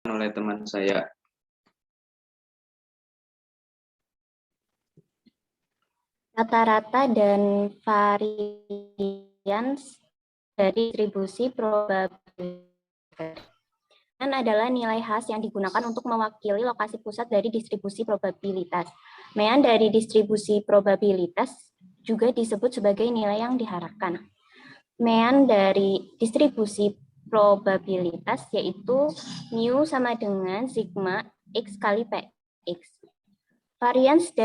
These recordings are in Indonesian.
oleh teman saya. Rata-rata dan varians dari distribusi probabilitas adalah nilai khas yang digunakan untuk mewakili lokasi pusat dari distribusi probabilitas. Mean dari distribusi probabilitas juga disebut sebagai nilai yang diharapkan. Mean dari distribusi probabilitas yaitu mu sama dengan sigma x kali px. Varians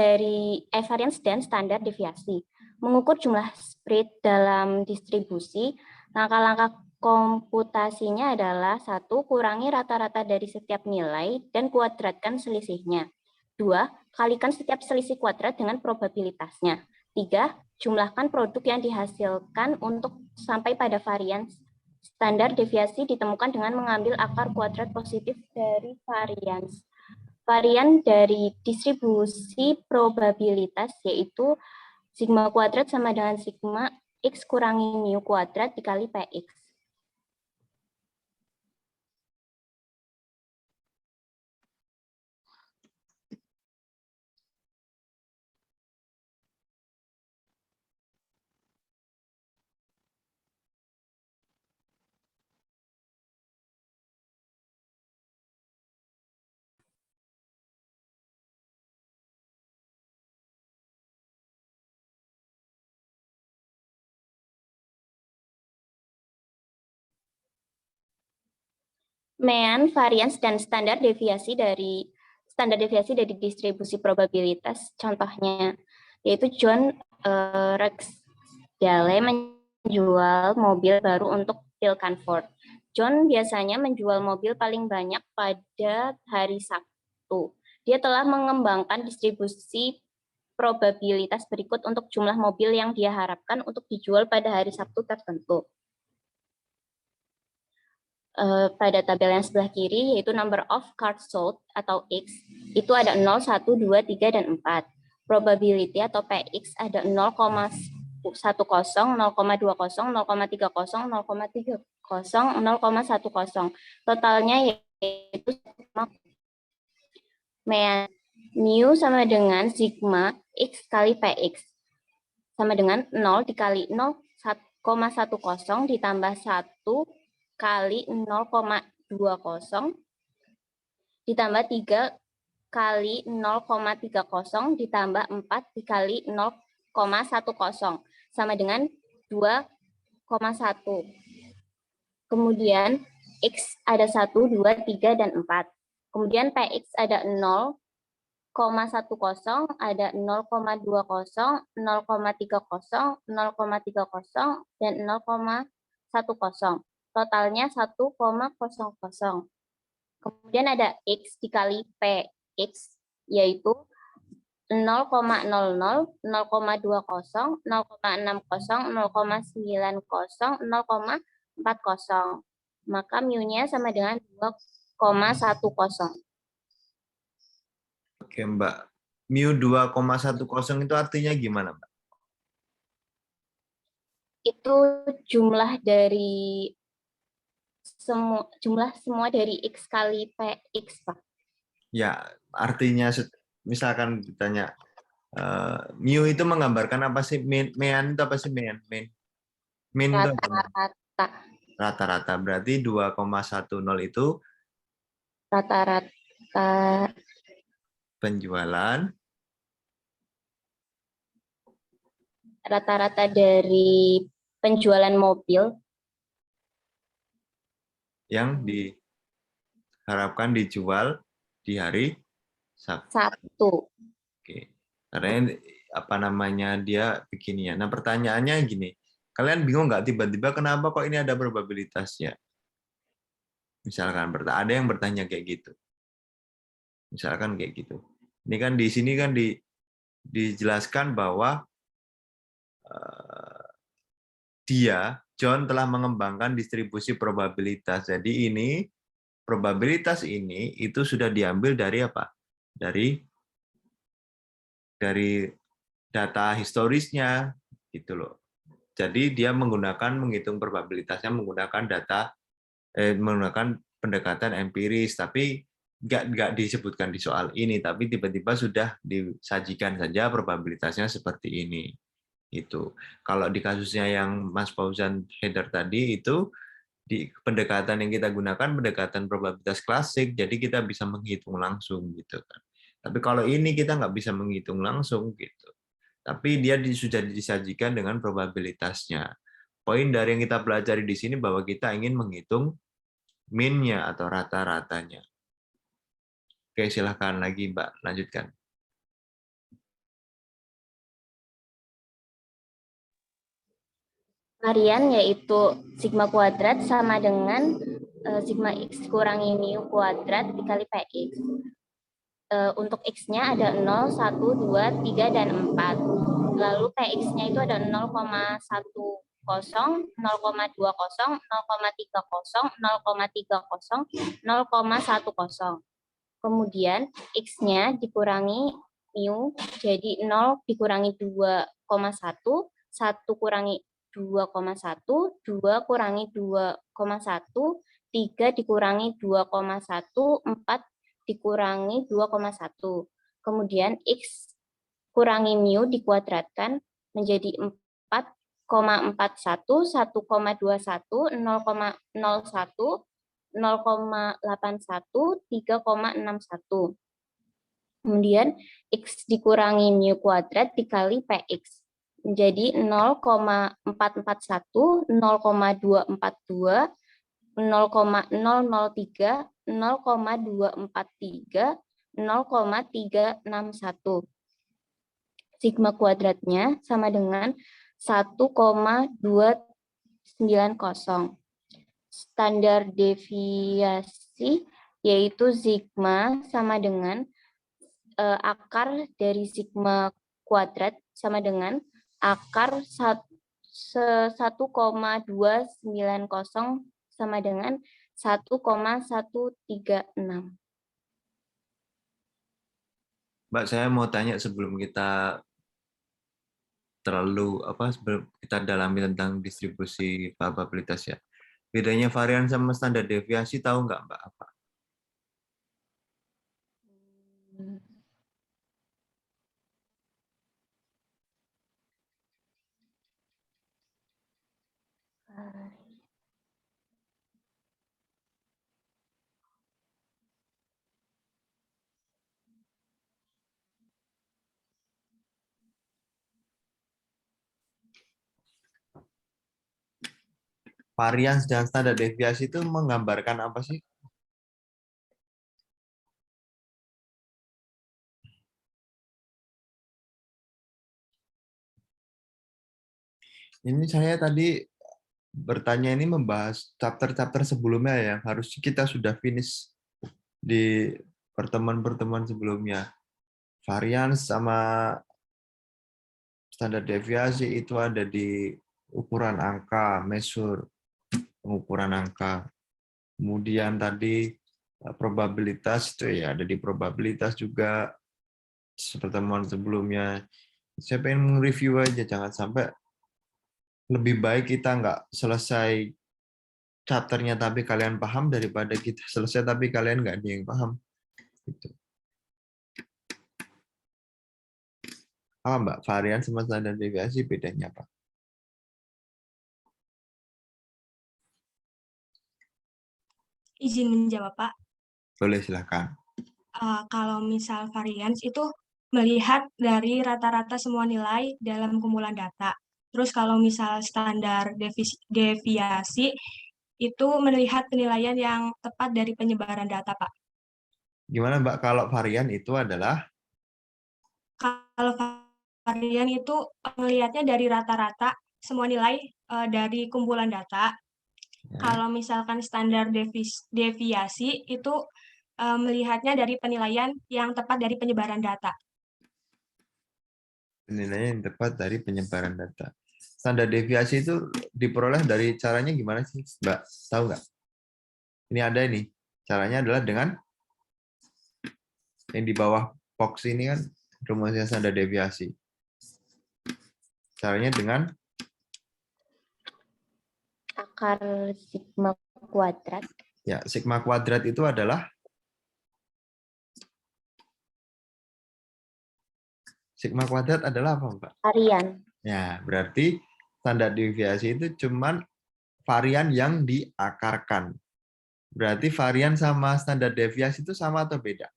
dan standar deviasi. Mengukur jumlah spread dalam distribusi, langkah-langkah komputasinya adalah 1. Kurangi rata-rata dari setiap nilai dan kuadratkan selisihnya. 2. Kalikan setiap selisih kuadrat dengan probabilitasnya. 3. Jumlahkan produk yang dihasilkan untuk sampai pada varians. Standar deviasi ditemukan dengan mengambil akar kuadrat positif dari varians. Varian dari distribusi probabilitas yaitu sigma kuadrat sama dengan sigma x kurangi mu kuadrat dikali px. Mean, varians, dan standar deviasi dari distribusi probabilitas. Contohnya, yaitu John Rexdale menjual mobil baru untuk Phil Canford. John biasanya menjual mobil paling banyak pada hari Sabtu. Dia telah mengembangkan distribusi probabilitas berikut untuk jumlah mobil yang dia harapkan untuk dijual pada hari Sabtu tertentu. Pada tabel yang sebelah kiri, yaitu number of cars sold atau X, itu ada 0, 1, 2, 3, dan 4. Probability atau PX ada 0,10, 0,20, 0,30, 0,30, 0,10. Totalnya yaitu mean mu sama dengan sigma X kali PX. Sama dengan 0 dikali 0,10 ditambah 1 kali 0,20 ditambah 3 kali 0,30 ditambah 4 dikali 0,10 sama dengan 2,1. Kemudian X ada 1, 2, 3, dan 4. Kemudian PX ada 0,10, ada 0,20, 0,30, 0,30, dan 0,10. Totalnya 1,00. Kemudian ada X dikali PX, yaitu 0,00, 0,20, 0,60, 0,90, 0,40. Maka mu-nya sama dengan 2,10. Oke, Mbak. Mu 2,10 itu artinya gimana, Mbak? Itu jumlah semua dari X kali PX, Pak. Ya, artinya misalkan ditanya mu itu menggambarkan apa sih? Mean itu apa sih? Mean itu Rata-rata. Rata-rata. Berarti 2,10 itu Rata-rata penjualan dari penjualan mobil yang diharapkan dijual di hari Sabtu. Oke. Karena apa namanya dia begini ya. Nah, pertanyaannya gini. Kalian bingung nggak tiba-tiba kenapa kok ini ada probabilitasnya? Misalkan ada yang bertanya kayak gitu. Misalkan kayak gitu. Ini kan di sini kan dijelaskan bahwa John telah mengembangkan distribusi probabilitas. Jadi probabilitas ini itu sudah diambil dari apa? Dari data historisnya gitu loh. Jadi dia menghitung probabilitasnya menggunakan pendekatan empiris, tapi nggak disebutkan di soal ini, tapi tiba-tiba sudah disajikan saja probabilitasnya seperti ini. Itu. Kalau di kasusnya yang Mas Fauzan header tadi itu di pendekatan yang kita gunakan pendekatan probabilitas klasik, jadi kita bisa menghitung langsung gitu kan. Tapi kalau ini kita nggak bisa menghitung langsung gitu. Tapi dia sudah disajikan dengan probabilitasnya. Poin dari yang kita pelajari di sini bahwa kita ingin menghitung min-nya atau rata-ratanya. Oke, silahkan lagi Mbak, lanjutkan. Varian yaitu sigma kuadrat sama dengan sigma x kurangi mu kuadrat dikali px. Untuk x-nya ada 0, 1, 2, 3, dan 4. Lalu px-nya itu ada 0,10, 0,20, 0,30, 0,30, 0,10. Kemudian x-nya dikurangi mu, jadi 0 dikurangi 2,1, 1 kurangi 2,1, 2 kurangi 2,1, 3 dikurangi 2,1, 4 dikurangi 2,1. Kemudian x kurangi mu dikuadratkan menjadi 4,41, 1,21, 0,01, 0,81, 3,61. Kemudian x dikurangi mu kuadrat dikali px menjadi 0,441, 0,242, 0,003, 0,243, 0,361. Sigma kuadratnya sama dengan 1,290. Standar deviasi yaitu sigma sama dengan akar dari sigma kuadrat sama dengan akar 1,290 sama dengan 1,136. Mbak, saya mau tanya sebelum kita sebelum kita dalami tentang distribusi probabilitas ya. Bedanya varian sama standar deviasi tahu nggak Mbak apa? Varians dan standar deviasi itu menggambarkan apa sih? Ini saya tadi bertanya ini membahas chapter-chapter sebelumnya yang harus kita sudah finish di pertemuan-pertemuan sebelumnya. Varians sama standar deviasi itu ada di ukuran angka, measure, pengukuran angka. Kemudian tadi probabilitas itu ya ada di probabilitas juga pertemuan sebelumnya. Saya pengen review aja, jangan sampai lebih baik kita nggak selesai chapternya tapi kalian paham daripada kita selesai tapi kalian nggak ada yang paham. Gitu. Apa Mbak, varian sama standar deviasi bedanya apa? Izin menjawab, Pak. Boleh, silahkan. Kalau misal varians itu melihat dari rata-rata semua nilai dalam kumpulan data. Terus kalau misal standar deviasi itu melihat penilaian yang tepat dari penyebaran data, Pak. Gimana Mbak, kalau varian itu adalah? Kalau varian itu melihatnya dari rata-rata semua nilai dari kumpulan data. Ya. Kalau misalkan standar deviasi itu melihatnya dari penilaian yang tepat dari penyebaran data. Penilaian yang tepat dari penyebaran data. Standar deviasi itu diperoleh dari caranya gimana sih, Mbak? Tahu nggak? Ini ada ini. Caranya adalah dengan yang di bawah box ini kan rumusnya standar deviasi. Caranya dengan akar sigma kuadrat. Ya, sigma kuadrat itu adalah apa, Mbak? Varian. Ya, berarti standar deviasi itu cuman varian yang diakarkan. Berarti varian sama standar deviasi itu sama atau beda?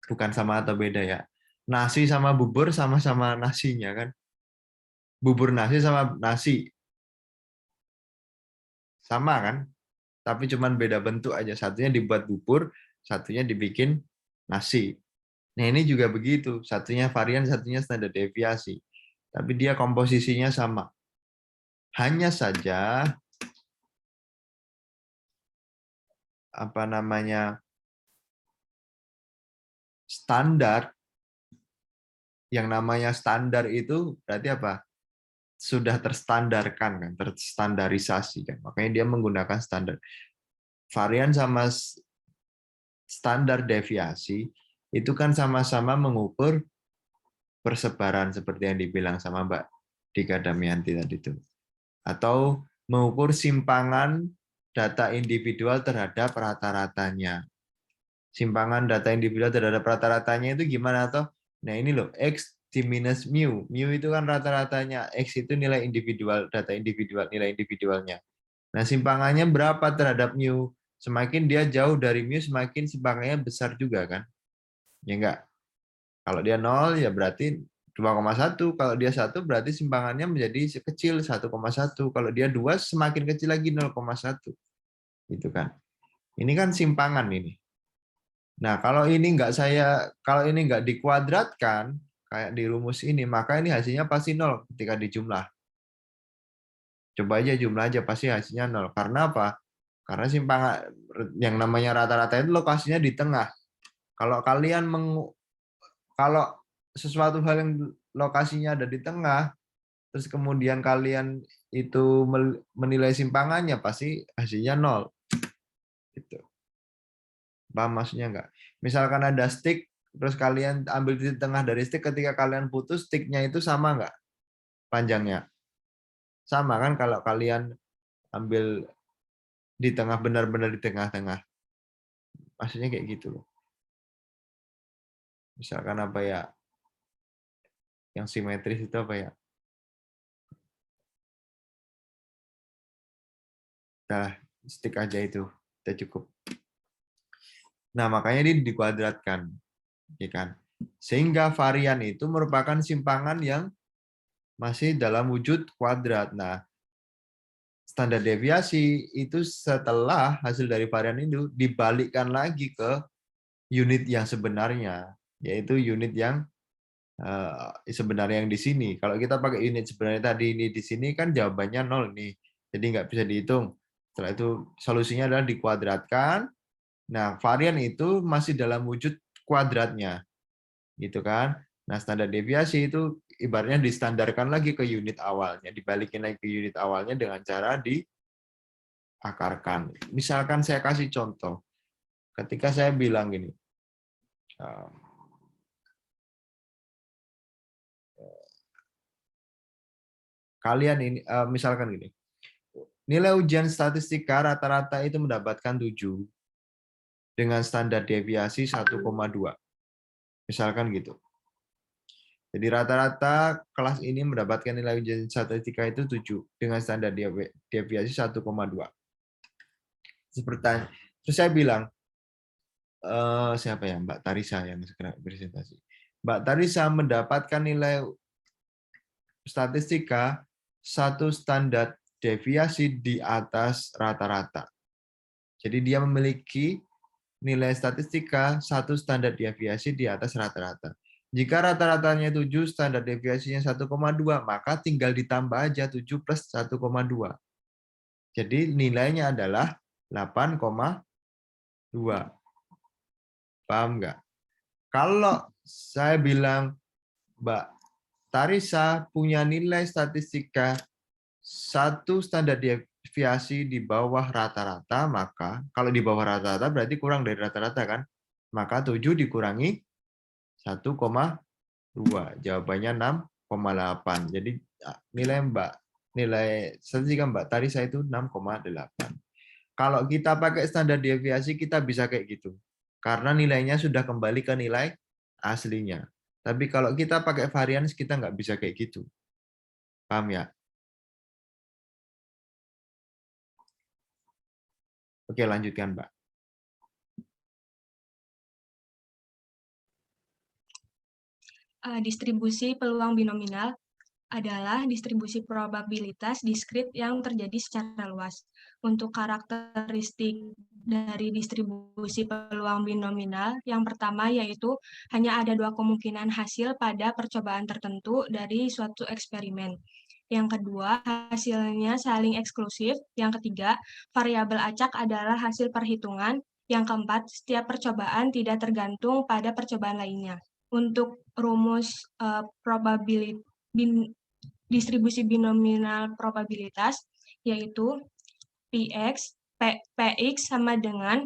Bukan sama atau beda ya. Nasi sama bubur sama-sama nasinya kan. Bubur nasi sama nasi. Sama kan? Tapi cuman beda bentuk aja. Satunya dibuat bubur, satunya dibikin nasi. Nah, ini juga begitu. Satunya varian, satunya standar deviasi. Tapi dia komposisinya sama. Hanya saja apa namanya standar, yang namanya standar itu berarti apa? Sudah terstandarkan kan, terstandarisasi kan. Makanya dia menggunakan standar. Varian sama standar deviasi itu kan sama-sama mengukur persebaran seperti yang dibilang sama Mbak Dika Damianti tadi itu. Atau mengukur simpangan data individual terhadap rata-ratanya. Simpangan data individual terhadap rata-ratanya itu gimana toh? Nah ini loh, X di minus mu. Mu itu kan rata-ratanya. X itu nilai individual, data individual, nilai individualnya. Nah simpangannya berapa terhadap mu? Semakin dia jauh dari mu, semakin simpangannya besar juga kan? Ya enggak? Kalau dia 0 ya berarti 2,1. Kalau dia 1 berarti simpangannya menjadi kecil 1,1. Kalau dia 2 semakin kecil lagi 0,1. Gitu kan. Ini kan simpangan ini. Nah, kalau ini nggak dikuadratkan kayak di rumus ini, maka ini hasilnya pasti 0 ketika dijumlah. Coba aja jumlah aja pasti hasilnya 0. Karena apa? Karena simpangan yang namanya rata-rata itu lokasinya di tengah. Kalau kalau sesuatu hal yang lokasinya ada di tengah, terus kemudian kalian itu menilai simpangannya, pasti hasilnya 0. Gitu. Paham maksudnya nggak? Misalkan ada stick, terus kalian ambil di tengah dari stick, ketika kalian putus, sticknya itu sama nggak panjangnya? Sama kan kalau kalian ambil di tengah, benar-benar di tengah-tengah. Maksudnya kayak gitu loh. Misalkan apa ya, yang simetris itu apa ya? Nah, stick aja itu, udah cukup. Nah, makanya ini dikuadratkan. Ya kan? Sehingga varian itu merupakan simpangan yang masih dalam wujud kuadrat. Nah, standar deviasi itu setelah hasil dari varian itu dibalikkan lagi ke unit yang sebenarnya, yaitu unit yang sebenarnya yang di sini. Kalau kita pakai unit sebenarnya tadi ini di sini kan jawabannya 0 nih, jadi nggak bisa dihitung. Setelah itu solusinya adalah dikuadratkan. Nah, varian itu masih dalam wujud kuadratnya, gitu kan. Nah, standar deviasi itu ibaratnya distandarkan lagi ke unit awalnya, dibalikin lagi ke unit awalnya dengan cara diakarkan. Misalkan saya kasih contoh, ketika saya bilang gini, kalian ini, misalkan gini, nilai ujian statistika rata-rata itu mendapatkan 7 dengan standar deviasi 1,2. Misalkan gitu. Jadi rata-rata kelas ini mendapatkan nilai ujian statistika itu 7 dengan standar deviasi 1,2. Terus saya bilang, siapa ya, Mbak Tarisa yang sekarang presentasi. Mbak Tarisa mendapatkan nilai statistika 1 standar deviasi di atas rata-rata. Jadi dia memiliki nilai statistika 1 standar deviasi di atas rata-rata. Jika rata-ratanya 7, standar deviasinya 1,2, maka tinggal ditambah aja 7 plus 1,2. Jadi nilainya adalah 8,2. Paham nggak? Kalau saya bilang, Mbak Tarisa punya nilai statistika 1 standar deviasi di bawah rata-rata, maka kalau di bawah rata-rata berarti kurang dari rata-rata kan? Maka 7 dikurangi 1,2. Jawabannya 6,8. Jadi nilai Mbak nilai statistika Mbak, tadi saya itu 6,8. Kalau kita pakai standar deviasi, kita bisa kayak gitu. Karena nilainya sudah kembali ke nilai aslinya. Tapi kalau kita pakai varians, kita nggak bisa kayak gitu. Paham ya? Oke, lanjutkan, Mbak. Distribusi peluang binominal adalah distribusi probabilitas diskrit yang terjadi secara luas. Untuk karakteristik dari distribusi peluang binominal, yang pertama yaitu hanya ada dua kemungkinan hasil pada percobaan tertentu dari suatu eksperimen. Yang kedua, hasilnya saling eksklusif. Yang ketiga, variabel acak adalah hasil perhitungan. Yang keempat, setiap percobaan tidak tergantung pada percobaan lainnya. Untuk rumus distribusi binominal probabilitas, yaitu Px sama dengan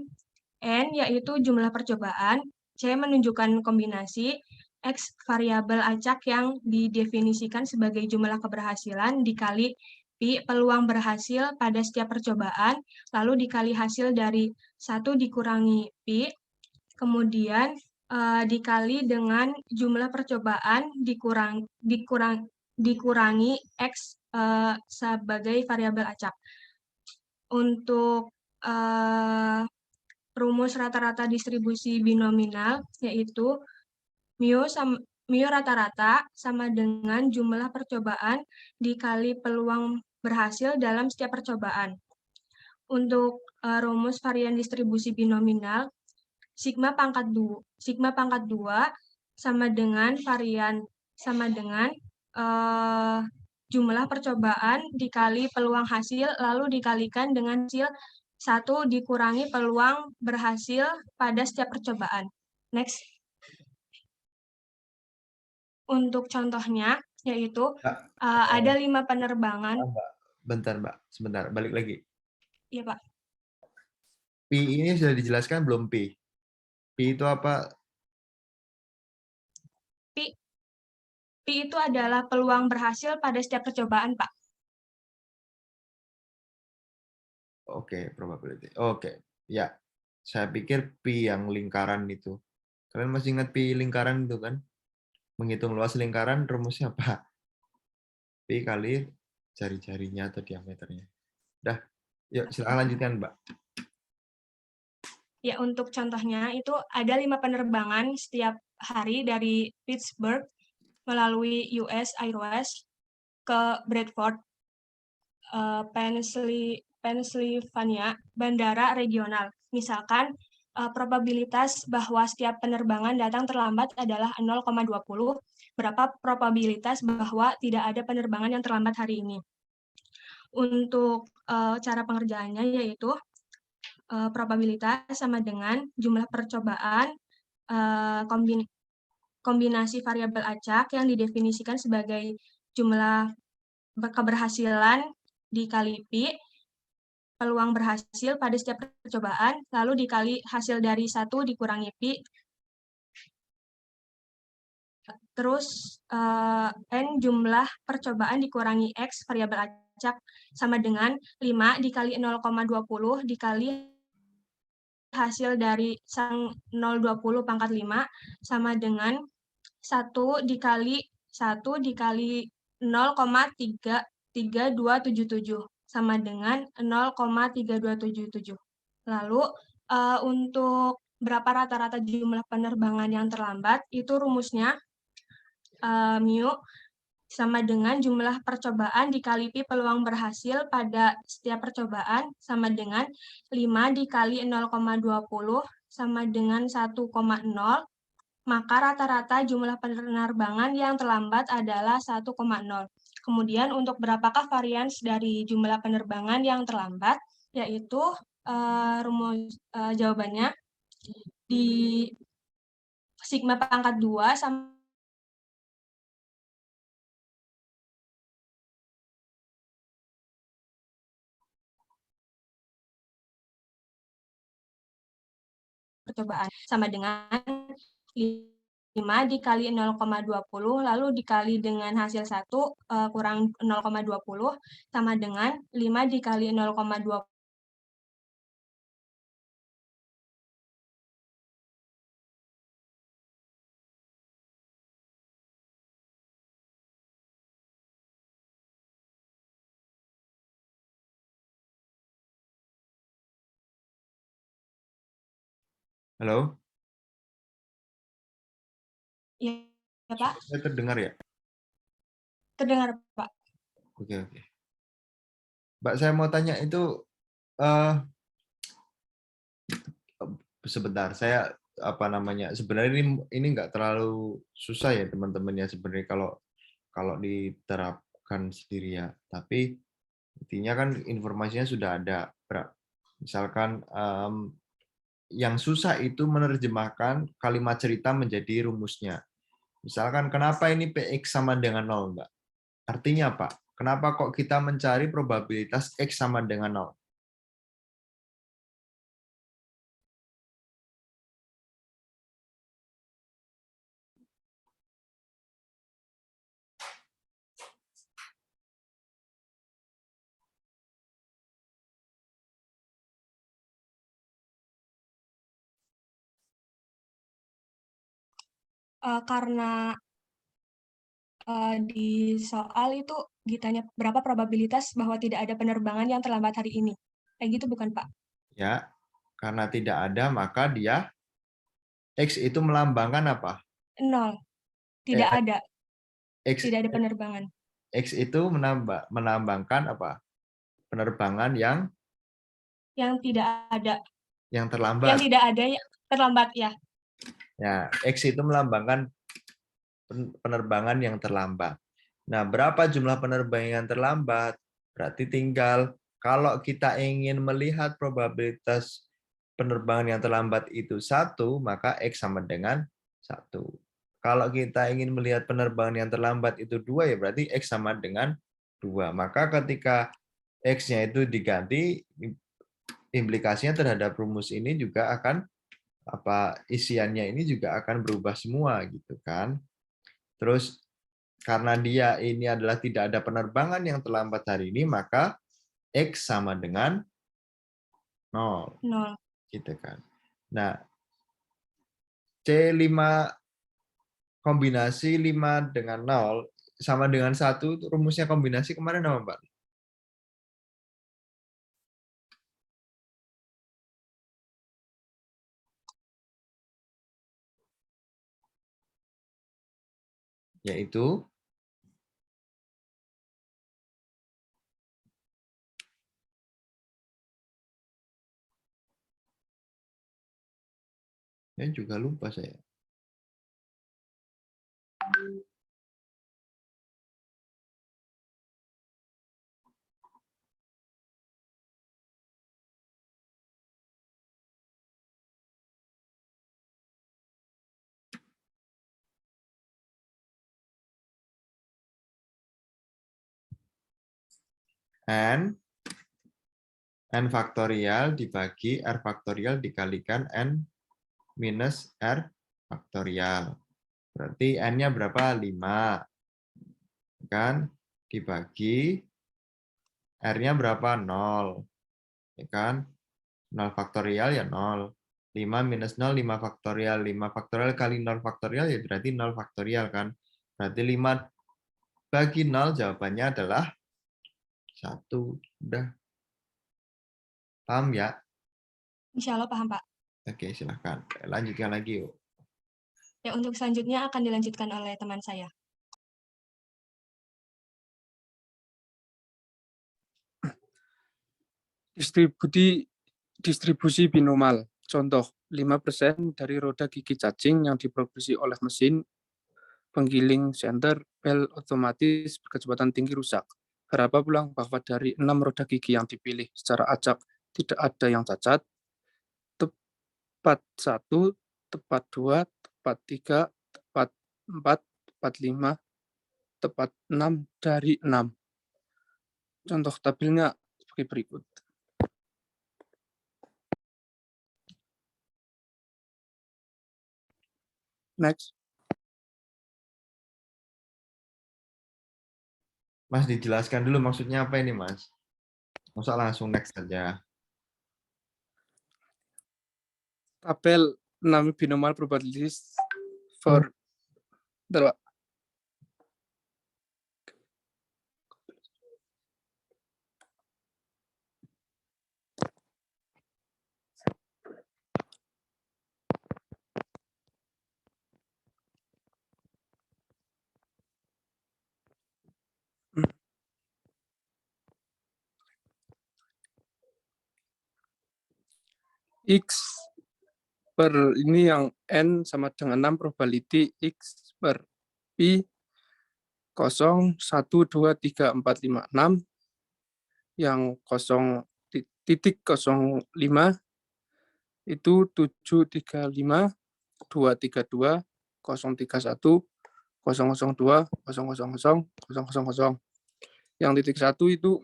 N, yaitu jumlah percobaan, C menunjukkan kombinasi, X variabel acak yang didefinisikan sebagai jumlah keberhasilan dikali Pi peluang berhasil pada setiap percobaan, lalu dikali hasil dari 1 dikurangi Pi, kemudian dikali dengan jumlah percobaan dikurangi X sebagai variabel acak. Untuk rumus rata-rata distribusi binominal, yaitu mu rata-rata sama dengan jumlah percobaan dikali peluang berhasil dalam setiap percobaan. Untuk rumus varian distribusi binominal, sigma pangkat 2 sama dengan varian sama dengan jumlah percobaan dikali peluang hasil lalu dikalikan dengan hasil 1 dikurangi peluang berhasil pada setiap percobaan. Next. Untuk contohnya yaitu ada 5 penerbangan. Bentar, Mbak. Sebentar, balik lagi. Iya, Pak. Pi ini sudah dijelaskan belum, Pi? Pi itu apa? Pi itu adalah peluang berhasil pada setiap percobaan, Pak. Oke, probability. Oke, ya. Saya pikir Pi yang lingkaran itu. Kalian masih ingat Pi lingkaran itu kan? Menghitung luas lingkaran, rumusnya apa? Pi kali jari-jarinya atau diameternya. Dah, yuk silakan lanjutkan, Mbak. Ya, untuk contohnya itu ada 5 penerbangan setiap hari dari Pittsburgh melalui US Airways ke Bradford, Pennsylvania, bandara regional. Misalkan probabilitas bahwa setiap penerbangan datang terlambat adalah 0,20. Berapa probabilitas bahwa tidak ada penerbangan yang terlambat hari ini? Untuk cara pengerjaannya yaitu probabilitas sama dengan jumlah percobaan kombinasi variabel acak yang didefinisikan sebagai jumlah keberhasilan dikali Pi, peluang berhasil pada setiap percobaan, lalu dikali hasil dari 1 dikurangi Pi, terus N jumlah percobaan dikurangi X variabel acak sama dengan 5 dikali 0,20 dikali hasil dari sang 0,20 pangkat 5 sama dengan 1 dikali 0,3277 sama dengan 0,3277. Lalu untuk berapa rata-rata jumlah penerbangan yang terlambat, itu rumusnya mu sama dengan jumlah percobaan dikali Pi peluang berhasil pada setiap percobaan sama dengan 5 dikali 0,20 sama dengan 1,0, maka rata-rata jumlah penerbangan yang terlambat adalah 1,0. Kemudian untuk berapakah varians dari jumlah penerbangan yang terlambat, yaitu rumus jawabannya di sigma pangkat 2 sama percobaan sama dengan dikali 0,20 lalu dikali dengan hasil 1 kurang 0,20 sama dengan 5 dikali 0,20. Halo? Ya, Pak. Saya terdengar ya? Terdengar, Pak. Oke. Mbak, saya mau tanya itu, eh sebentar, saya sebenarnya ini nggak terlalu susah ya teman-teman ya sebenarnya kalau diterapkan sendiri ya. Tapi intinya kan informasinya sudah ada. Misalkan yang susah itu menerjemahkan kalimat cerita menjadi rumusnya. Misalkan kenapa ini PX sama dengan 0, Mbak? Artinya apa? Kenapa kok kita mencari probabilitas X sama dengan 0? Karena di soal itu ditanya berapa probabilitas bahwa tidak ada penerbangan yang terlambat hari ini. Kayak gitu bukan, Pak? Ya, karena tidak ada maka dia X itu melambangkan apa? 0. Eh, Tidak ada. X Tidak ada penerbangan. X itu melambangkan apa? Penerbangan yang Yang tidak ada. Yang terlambat. tidak ada terlambat, ya. Ya, X itu melambangkan penerbangan yang terlambat. Nah, berapa jumlah penerbangan yang terlambat? Berarti tinggal kalau kita ingin melihat probabilitas penerbangan yang terlambat itu 1, maka X sama dengan 1. Kalau kita ingin melihat penerbangan yang terlambat itu 2, ya berarti X sama dengan 2. Maka ketika X-nya itu diganti, implikasinya terhadap rumus ini juga akan isiannya ini juga akan berubah semua gitu kan. Terus karena dia ini adalah tidak ada penerbangan yang terlambat hari ini, maka X sama dengan 0. 0. Gitu kan. Nah, C5 kombinasi 5 dengan 0 sama dengan 1, rumusnya kombinasi kemarin apa, Mbak? Yaitu juga lupa saya. N faktorial dibagi R faktorial dikalikan N minus R faktorial. Berarti N-nya berapa? 5. Kan? Dibagi R-nya berapa? 0. Ya kan? 0 faktorial ya 0. 5 minus 0, 5 faktorial. 5 faktorial kali 0 faktorial ya berarti 0 faktorial kan? Berarti 5 bagi 0 jawabannya adalah 1. Udah. Paham ya? Insya Allah paham, Pak. Oke, silahkan. Lanjutkan lagi yuk. Ya, untuk selanjutnya akan dilanjutkan oleh teman saya. Distribusi binomal. Contoh, 5% dari roda gigi cacing yang diproduksi oleh mesin penggiling senter bel otomatis berkecepatan tinggi rusak. Berapa pulang bahwa dari 6 roda gigi yang dipilih secara acak tidak ada yang cacat? Tepat 1, tepat 2, tepat 3, tepat 4, tepat 5, tepat 6 dari 6. Contoh tabelnya sebagai berikut. Next. Mas dijelaskan dulu maksudnya apa ini, Mas? Masa langsung next saja. Tabel 6 binomial probabilities for Bentar, Pak. X per ini yang N sama dengan 6 probability X per Pi 0, 1, 2, 3, 4, 5, 6 yang 0,05 itu 735 232 031 002 000 000. Yang titik 1 itu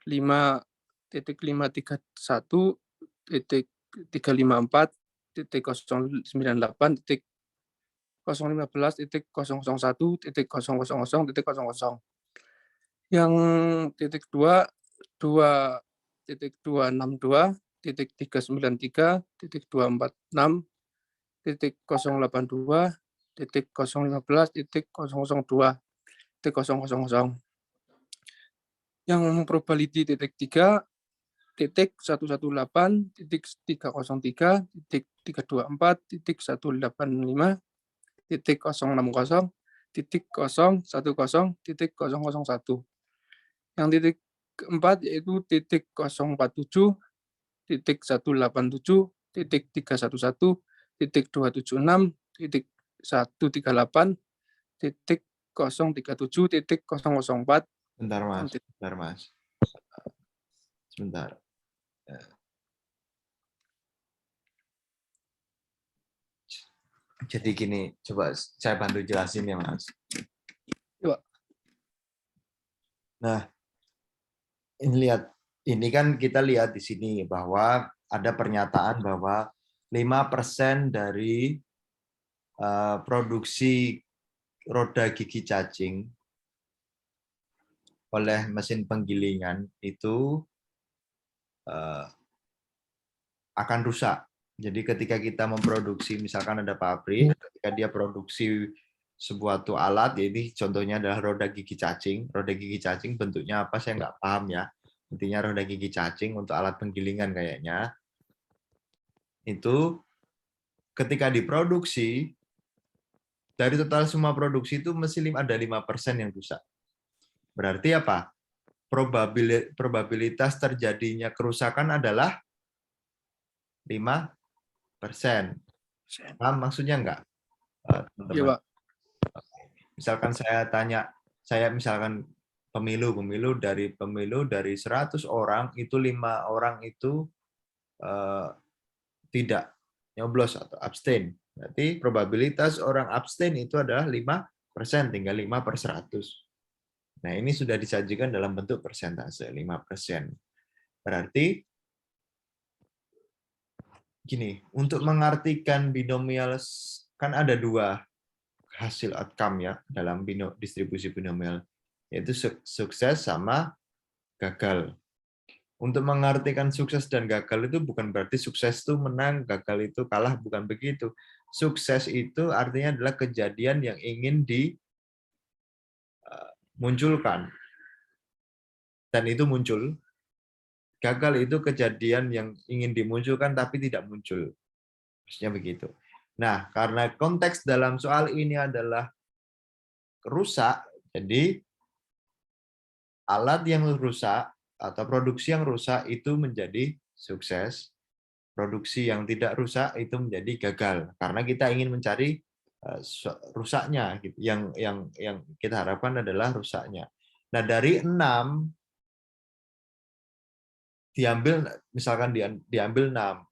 5.531 titik 354 titik 098 titik 015 titik 001 titik 000 titik 00. Yang titik 2 2.262 titik 393 titik 246 titik 082 titik 015 titik 002 titik 000. Yang probability titik 3 titik 118 titik 303 titik 324 titik 185 titik 060 titik 010 titik 001. Yang titik keempat yaitu titik 047 titik 187 titik 311 titik 276 titik 138 titik 037 titik 004. Bentar, Mas. Sebentar. Jadi gini, coba saya bantu jelasin ya, Mas. Coba. Nah, ini kan kita lihat di sini bahwa ada pernyataan bahwa 5% dari produksi roda gigi cacing oleh mesin penggilingan itu akan rusak. Jadi ketika kita memproduksi, misalkan ada pabrik, ketika dia produksi sebuah alat, jadi contohnya adalah roda gigi cacing. Roda gigi cacing bentuknya apa saya nggak paham ya. Intinya roda gigi cacing untuk alat penggilingan kayaknya. Itu ketika diproduksi, dari total semua produksi itu mesti ada 5% yang rusak. Berarti apa? Probabilitas terjadinya kerusakan adalah 5%. Paham maksudnya enggak? Iya, Pak. Misalkan saya tanya, saya misalkan pemilu dari 100 orang itu 5 orang itu tidak nyoblos atau abstain. Berarti probabilitas orang abstain itu adalah 5%, tinggal 5/100. Nah, ini sudah disajikan dalam bentuk persentase 5%. Berarti gini, untuk mengartikan binomial kan ada 2 hasil outcome ya dalam distribusi binomial, yaitu sukses sama gagal. Untuk mengartikan sukses dan gagal itu bukan berarti sukses itu menang, gagal itu kalah, bukan begitu. Sukses itu artinya adalah kejadian yang ingin dimunculkan dan itu muncul. Gagal itu kejadian yang ingin dimunculkan tapi tidak muncul. Maksudnya begitu. Nah, karena konteks dalam soal ini adalah rusak, jadi alat yang rusak atau produksi yang rusak itu menjadi sukses, produksi yang tidak rusak itu menjadi gagal. Karena kita ingin mencari rusaknya, gitu. Yang kita harapkan adalah rusaknya. Nah, dari 6 diambil, misalkan diambil 6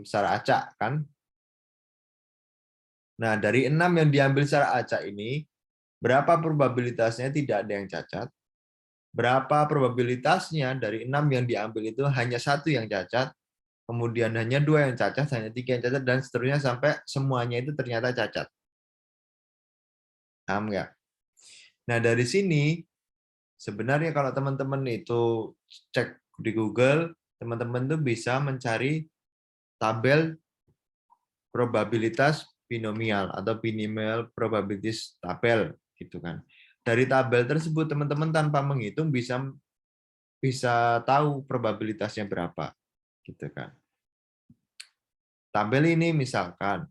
secara acak kan. Nah, dari 6 yang diambil secara acak ini, berapa probabilitasnya tidak ada yang cacat? Berapa probabilitasnya dari 6 yang diambil itu hanya 1 yang cacat, kemudian hanya 2 yang cacat, hanya 3 yang cacat, dan seterusnya sampai semuanya itu ternyata cacat. Paham nggak? Nah, dari sini sebenarnya kalau teman-teman itu cek di Google, teman-teman tuh bisa mencari tabel probabilitas binomial atau binomial probabilities tabel gitu kan. Dari tabel tersebut teman-teman tanpa menghitung bisa tahu probabilitasnya berapa gitu kan. Tabel ini misalkan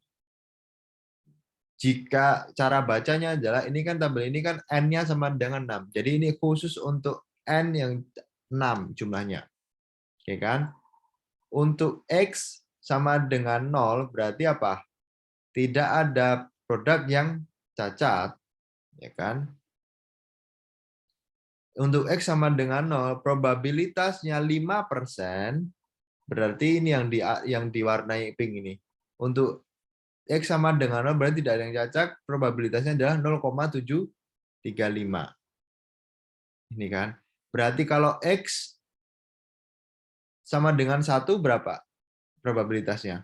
jika cara bacanya adalah ini kan tabel ini kan n-nya sama dengan 6. Jadi ini khusus untuk n yang 6 jumlahnya. Oke kan? Untuk x sama dengan 0 berarti apa? Tidak ada produk yang cacat, ya kan? Untuk x sama dengan 0, probabilitasnya 5%, berarti ini yang diwarnai pink ini. Untuk X sama dengan 0 berarti tidak ada yang cacat, probabilitasnya adalah 0,735. Ini kan. Berarti kalau X sama dengan 1 berapa probabilitasnya?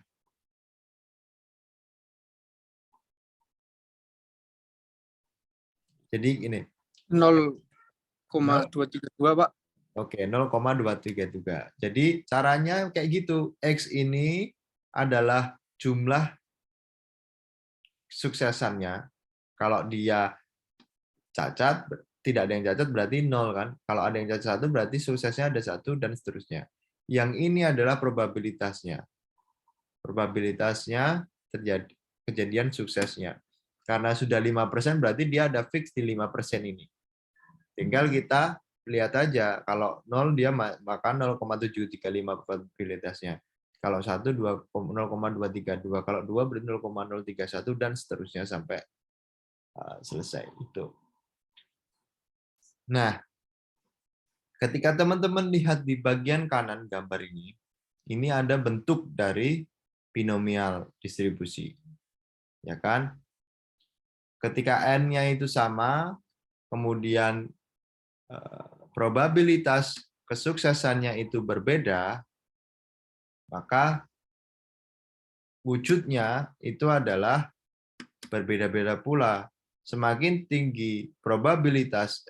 Jadi ini. 0,232, Pak. Oke, 0,233. Jadi caranya kayak gitu. X ini adalah jumlah suksesannya. Kalau dia cacat, tidak ada yang cacat berarti 0 kan. Kalau ada yang cacat 1 berarti suksesnya ada 1 dan seterusnya. Yang ini adalah probabilitasnya. Probabilitasnya terjadi kejadian suksesnya. Karena sudah 5% berarti dia ada fix di 5% ini. Tinggal kita lihat aja, kalau 0 dia maka 0,735 probabilitasnya. Kalau 1 0,232, kalau 2 berarti 0,031 dan seterusnya sampai selesai itu. Nah, ketika teman-teman lihat di bagian kanan gambar ini ada bentuk dari binomial distribusi. Ya kan? Ketika n-nya itu sama, kemudian probabilitas kesuksesannya itu berbeda, maka wujudnya itu adalah berbeda-beda pula. Semakin tinggi probabilitas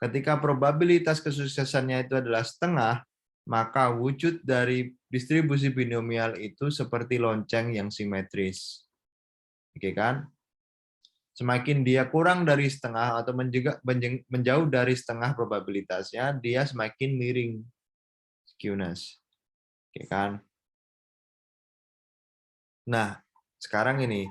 ketika probabilitas kesuksesannya itu adalah setengah, maka wujud dari distribusi binomial itu seperti lonceng yang simetris. Oke kan? Semakin dia kurang dari setengah atau menjauh dari setengah probabilitasnya, dia semakin miring skewness. Oke kan? Nah, sekarang ini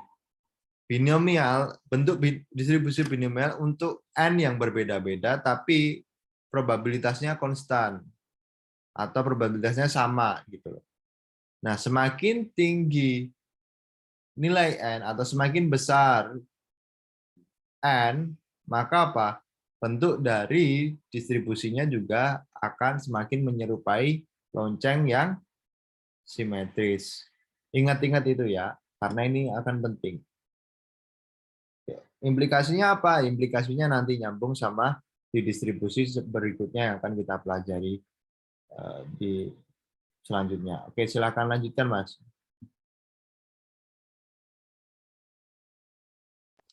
binomial, bentuk distribusi binomial untuk n yang berbeda-beda tapi probabilitasnya konstan atau probabilitasnya sama gitu loh. Nah, semakin tinggi nilai n atau semakin besar n, maka apa? Bentuk dari distribusinya juga akan semakin menyerupai lonceng yang simetris. Ingat-ingat itu ya, karena ini akan penting. Implikasinya apa? Implikasinya nanti nyambung sama di distribusi berikutnya yang akan kita pelajari di selanjutnya. Oke, silakan lanjutkan, Mas.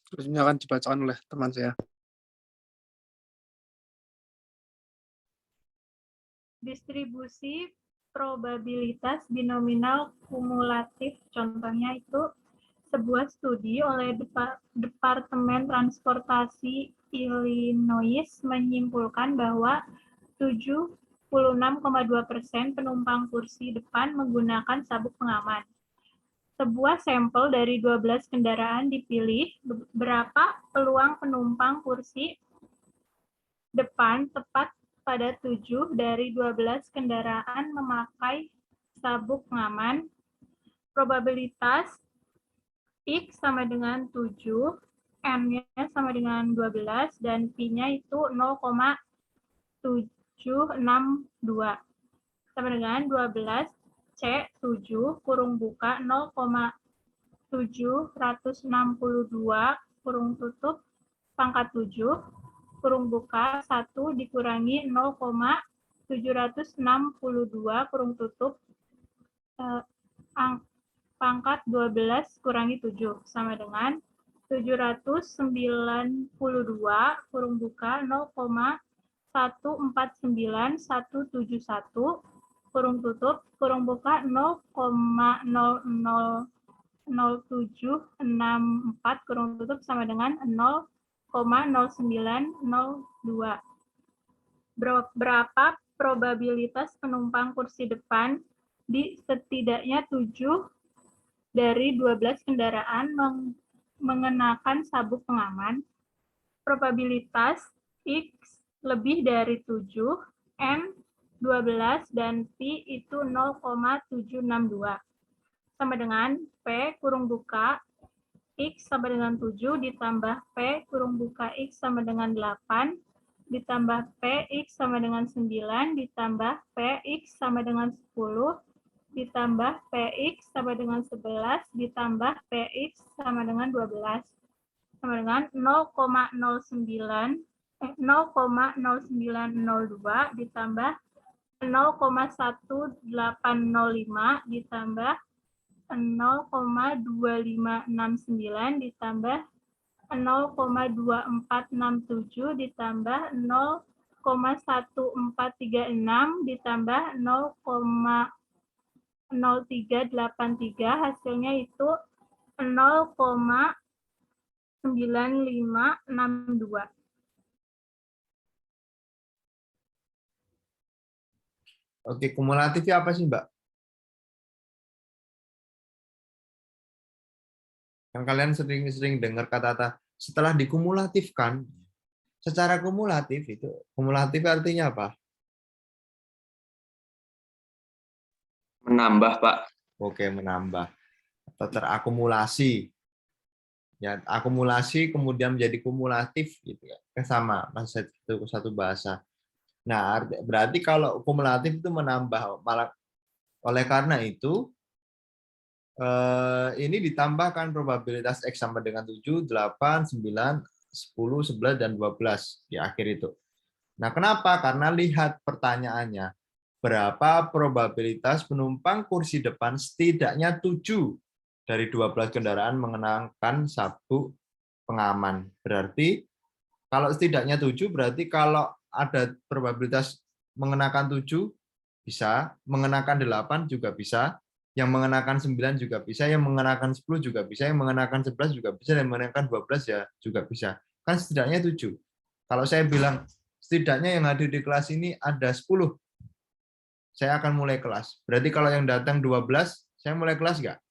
Selanjutnya akan dibacakan oleh teman saya. Distribusi probabilitas binominal kumulatif, contohnya itu sebuah studi oleh Departemen Transportasi Illinois menyimpulkan bahwa 76,2% penumpang kursi depan menggunakan sabuk pengaman. Sebuah sampel dari 12 kendaraan dipilih, berapa peluang penumpang kursi depan tepat pada 7 dari 12 kendaraan memakai sabuk pengaman. Probabilitas X sama dengan 7, N-nya sama dengan 12, dan P-nya itu 0,762. Sama dengan 12 C 7 kurung buka 0,762 kurung tutup pangkat 7 kurung buka 1 dikurangi 0,762 kurung tutup pangkat 12 kurangi 7 sama dengan 792 kurung buka 0,149171 kurung tutup kurung buka 0,000764 kurung tutup sama dengan 0,0902. Berapa probabilitas penumpang kursi depan di setidaknya 7 dari 12 kendaraan mengenakan sabuk pengaman? Probabilitas X lebih dari 7, N 12, dan P itu 0,762. Sama dengan P kurung buka X sama dengan 7 ditambah P kurung buka X sama dengan 8 ditambah PX sama dengan 9, ditambah PX sama dengan 10, ditambah PX sama dengan 11, ditambah PX sama dengan 12, sama dengan 0,0902 ditambah 0,1805 ditambah 0,2569 ditambah 0,2467 ditambah 0,1436 ditambah 0,0383, hasilnya itu 0,9562. Oke, kumulatifnya apa sih, Mbak? Kan kalian sering dengar kata-kata setelah dikumulatifkan. Secara kumulatif itu, kumulatif artinya apa? Menambah, Pak. Oke, menambah atau terakumulasi. Ya, akumulasi kemudian menjadi kumulatif gitu ya. Sama, masih satu bahasa. Nah, berarti kalau kumulatif itu menambah, malah oleh karena itu ini ditambahkan probabilitas X sama dengan 7, 8, 9, 10, 11, dan 12 di akhir itu. Nah, kenapa? Karena lihat pertanyaannya. Berapa probabilitas penumpang kursi depan setidaknya 7 dari 12 kendaraan mengenakan sabuk pengaman. Berarti kalau setidaknya 7, berarti kalau ada probabilitas mengenakan 7 bisa, mengenakan 8 juga bisa, yang mengenakan 9 juga bisa, yang mengenakan 10 juga bisa, yang mengenakan 11 juga bisa, dan mengenakan 12 ya juga bisa. Kan setidaknya 7. Kalau saya bilang setidaknya yang hadir di kelas ini ada 10, saya akan mulai kelas. Berarti kalau yang datang 12, saya mulai kelas nggak?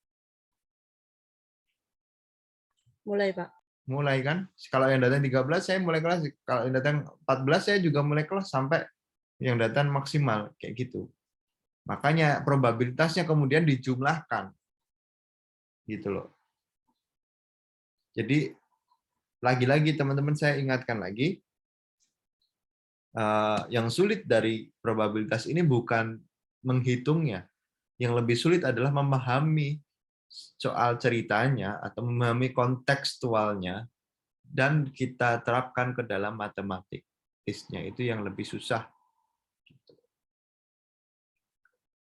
Mulai, Pak. Mulai kan? Kalau yang datang 13, saya mulai kelas. Kalau yang datang 14, saya juga mulai kelas sampai yang datang maksimal. Kayak gitu. Makanya probabilitasnya kemudian dijumlahkan. Gitu loh. Jadi, lagi-lagi teman-teman saya ingatkan lagi, yang sulit dari probabilitas ini bukan menghitungnya. Yang lebih sulit adalah memahami soal ceritanya atau memahami kontekstualnya dan kita terapkan ke dalam matematikisnya. Itu yang lebih susah.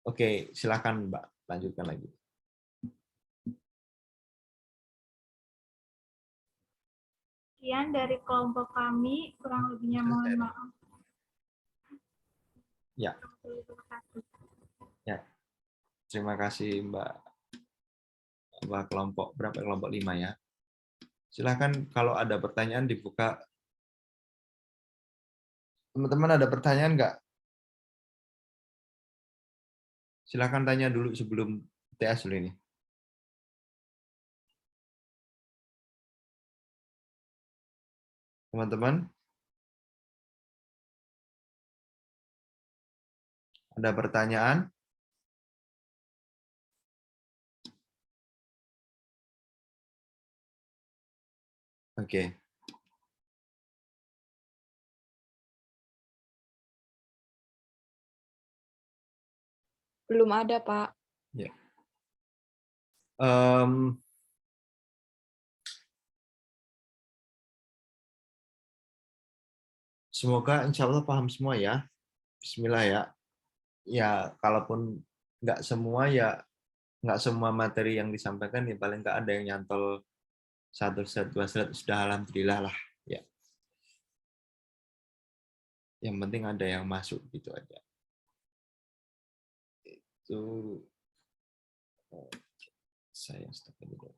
Oke, silakan Mbak, lanjutkan lagi. Sekian dari kelompok kami, kurang lebihnya mohon maaf. Ya. Ya. Terima kasih Mbak. Kelompok berapa? Kelompok 5 ya. Silakan kalau ada pertanyaan dibuka. Teman-teman ada pertanyaan nggak? Silakan tanya dulu sebelum TS dulu ini. Teman-teman? Ada pertanyaan? Oke. Belum ada, Pak. Ya. Semoga insya Allah paham semua ya. Bismillah ya. Ya, kalaupun nggak semua ya nggak semua materi yang disampaikan ya paling nggak ada yang nyantol 1 slide, 2 slide sudah alhamdulillah lah ya. Yang penting ada yang masuk gitu aja. Itu saya stop dulu.